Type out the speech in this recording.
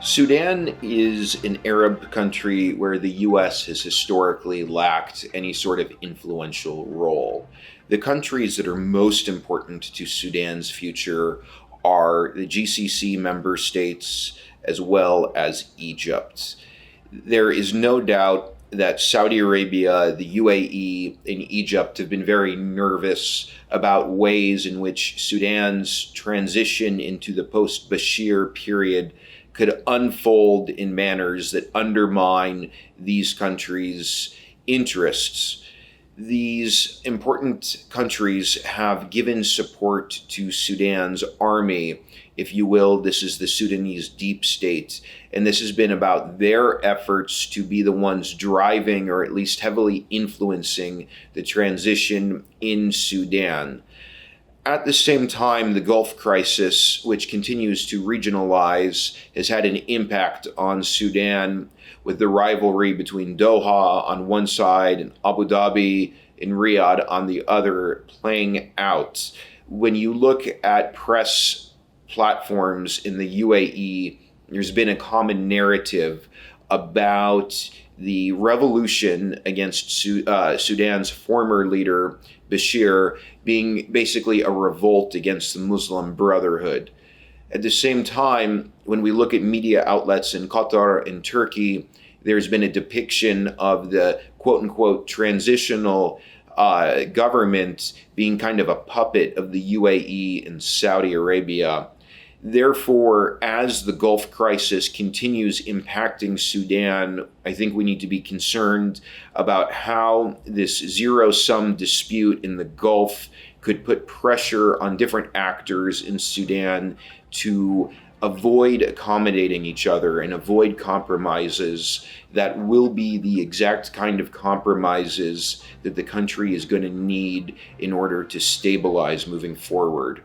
Sudan is an Arab country where the US has historically lacked any sort of influential role. The countries that are most important to Sudan's future are the GCC member states as well as Egypt. There is no doubt that Saudi Arabia, the UAE, and Egypt have been very nervous about ways in which Sudan's transition into the post Bashir period could unfold in manners that undermine these countries' interests. These important countries have given support to Sudan's army, if you will. This is the Sudanese deep state, and this has been about their efforts to be the ones driving or at least heavily influencing the transition in Sudan. At the same time, the Gulf crisis, which continues to regionalize, has had an impact on Sudan, with the rivalry between Doha on one side and Abu Dhabi and Riyadh on the other playing out. When you look at press platforms in the UAE, there's been a common narrative about the revolution against Sudan's former leader, Bashir, being basically a revolt against the Muslim Brotherhood. At the same time, when we look at media outlets in Qatar and Turkey, there's been a depiction of the quote-unquote transitional government being kind of a puppet of the UAE and Saudi Arabia. Therefore, as the Gulf crisis continues impacting Sudan, I think we need to be concerned about how this zero-sum dispute in the Gulf could put pressure on different actors in Sudan to avoid accommodating each other and avoid compromises that will be the exact kind of compromises that the country is going to need in order to stabilize moving forward.